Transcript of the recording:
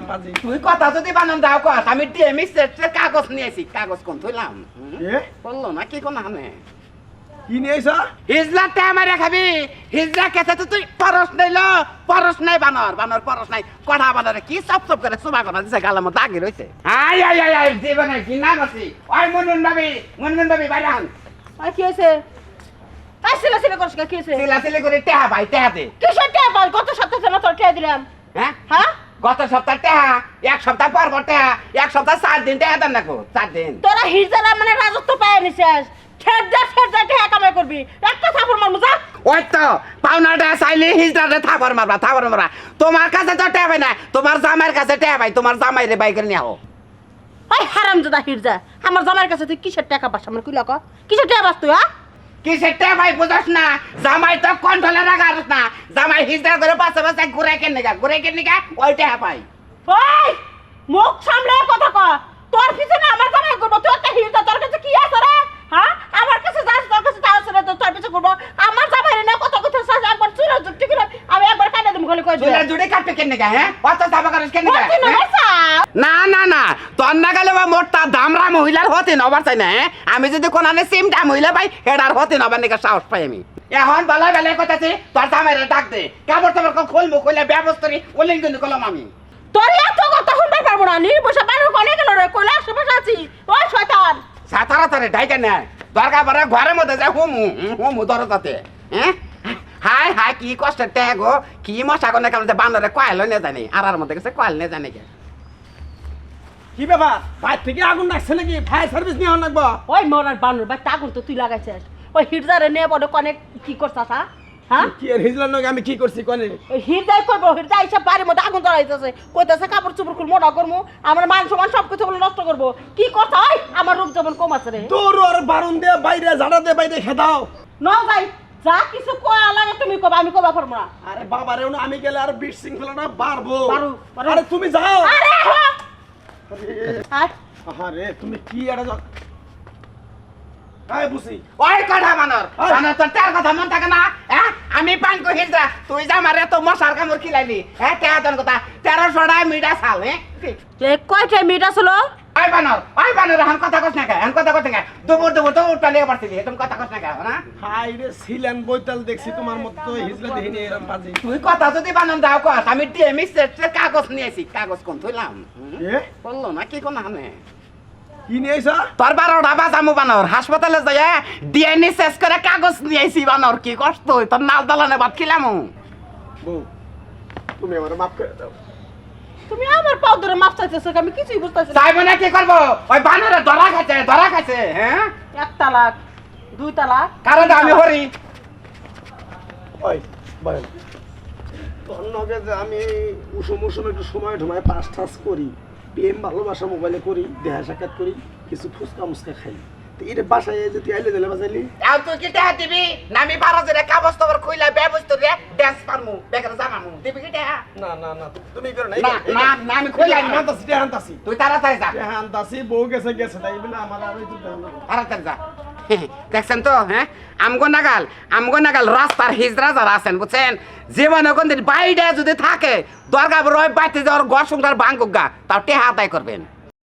এরম বাজি তুই কথা যদি বানান দাও কস আমি টিএমএস এর কাগজ নিয়ে আসি কাগজ কোন থইলাম এ বললো না কি কোন হানে কি নিয়ে আইছা হিজলা তে আমারে খাবি হিজলা কেসে তো তুই পরশ নাইলো পরশ নাই বানর বানর পরশ নাই কড়া বানরে কি সব সব করে সুবা করে দিছে গালার মধ্যে দাগি রইছে আই আই আই আই জীবনে কি নাম আছে ওই মনমুন ভাবি বাইরান আর কি হয়েছে তাই সিলা করছ কি হয়েছে সিলা করে টেহা ভাই টেহা দে কিসের টাকা পাল কত সপ্তাহ ছিল তোর টাকা দিলাম হ্যাঁ হ্যাঁ গত সপ্তাহ টেহা এক সপ্তাহ পর টেহা এক সপ্তাহ 7 দিন টেহা দেন নাকো 7 দিন তোরা হিজরা মানে রাজত্ব পায় নিছিস ঠেডা টাকা কামাই করবি একটা থাপড় মারমু যা ওই তো পাওনাটা চাইলে হিজড়াটা থাপড় মারবা তোমার কাছে তো টেহা ভাই না তোমার জামাইয়ের কাছে টেহা ভাই তোমার জামাইরে বাই করে নিয়ে আও ওই হারামজাদা হিজরা আমার জামাইয়ের কাছে তুই কিসের টাকা পাস আমার কইলা ক কিসের টাকা পাস তুই হ্যাঁ কিসের টেহা ভাই বুঝছ না জামাই তো কন্ট্রোলে রাখার না জামাই হিজড়া করে পাশে ঘুরে কেন ওই টেহা পাই ওই মুখ সামলে কথা ক তোর পিছনে আমার জামাই করব তুই একটা হিজরা তোর কাছে কি আছে রে হ্যাঁ আমার কাছে যাস তোর কাছে যাস রে তোর পিছনে করব আমার জামাই না কত কথা সাজ একবার চুরা জুটি করে আমি একবার কাটা দেব গলি কই চুলা জুড়ে কাটতে কেন হ্যাঁ অত দাবা করিস কেন না তোর না গেলে মোটটা দামরা মহিলার হতে নবার চাই না আমি যদি কোনানে সিমটা মহিলা পাই হেডার হতে নবার নাকি সাহস পাই আমি এখন বেলায় কথাছি তোর জামাইরে ডাক দে কাপড় টাপড় খুললে ব্যবস্থা ওলিং কিন্তু কলম আমি তোর এত কথা শুনতে পারবো না নির্বসে বারো কোনে গেল রে কইলা আশেপাশে আছি ওই শয়তান সাতারা ডাইকা না দরকার পড়ে ঘরের মধ্যে যায় হুমু দরজাতে হ্যাঁ হাই কি কষ্টের ট্যাগ গো কি মশা গো না কেন বান্দরে কয়েল নিয়ে জানি আর মধ্যে গেছে কয়েল নিয়ে জানি কে কি ব্যাপার বাইরে থেকে আগুন ডাকছে নাকি ফায়ার সার্ভিস নিয়ে লাগবো ওই মরার বানুর ভাই তাগুন তো তুই লাগাইছিস ওই হিরদারে নিয়ে বড় কোনে কি করছাস হ্যাঁ কি এর হিজলার নগে আমি কি করছি কোনে ওই হিরদাই করবো হিরদা এসব বাড়ির মধ্যে আগুন ধরাইতেছে কইতেছে কাপড় চোপড় খুল মোটা করবো আমার মান সমান সব কিছু বলে নষ্ট করবো কি করছ ওই আমার রূপ যেমন কম আছে রে তোর আর বারুন দিয়ে বাইরে ঝাড়া দিয়ে বাইরে খেদাও ন যাই যা কিছু কয়া লাগে তুমি কবা আমি কবা পারবো না আরে বাবা রে আমি গেলে আর বিট শৃঙ্খলাটা বাড়বো বাড়ু। আরে তুমি যাও আরে আরে তুমি কি এটা আয় বুঝি ওই কথা বানর তোর তার কথা মন থাকে না হ্যাঁ আমি পান কো হিজরা তুই যা মারে তো মশার কামড় খিলাইলি হ্যাঁ তেহাতন কথা 1300 মিটা সাল হ্যাঁ কয়টা মিট আসলো ওই বানর এখন কথা কস না এখন কথা কস না দুপুর তো উঠলে পারছিলি তুমি কথা কস না না হাই রে সিলেন বইতাল দেখছি তোমার মত হিজলা দেখিনি এরকম বাজি তুই কথা যদি বানান দাও কস আমি টিএমএস এর কাগজ নিয়ে আসি কাগজ কোন থইলাম এ বললো না কি কোন হানে কি নিয়ে আইছা তোর 12টা বাজামু বানর হাসপাতালে যাই ডিএনএ শেষ করে কাগজ নিয়ে আইছি বানর কি কষ্ট তোর নাল দালানে ভাত খিলাম বউ তুমি আমার মাফ করে দাও তুমি আমার পাও ধরে মাপ চাইতেছো আমি কিছুই বুঝতেছি না চাইবো না কি করবো ওই বানরে ধরা খাচ্ছে হ্যাঁ এক তালাক দুই তালাক কারণ আমি হরি ওই বল তোর নগে যে আমি উসুম একটু সময় ঢুমায় পাস টাস করি প্রেম ভালোবাসা মোবাইলে করি দেখা সাক্ষাৎ করি কিছু ফুচকা মুচকা খাই তো এটা বাসায় যদি আইলে দিলে বাজাইলি আর তুই কি টাকা দিবি না আমি 12 কাগজ তোর খুইলা ব্যবস্থা রে ড্যান্স পারমু বেকার জামামু দিবি কি টাকা না না না তুমি করো না না আমি খুইলা আমি আনতাছি তে আনতাছি তুই তাড়াতাড়ি যা তে আনতাছি বউ গেছে তাই বলে আমার আর ওই তো তাড়াতাড়ি যা দেখছেন তো হ্যাঁ আমগো নাগাল রাস্তার হিজরা যারা আছেন বুঝছেন জীবনে কোনদিন বাইরে যদি থাকে দরকার রয় বাইতে যাওয়ার ঘর সংসার ভাঙ্গুক গা তাও টেহা আদায় করবেন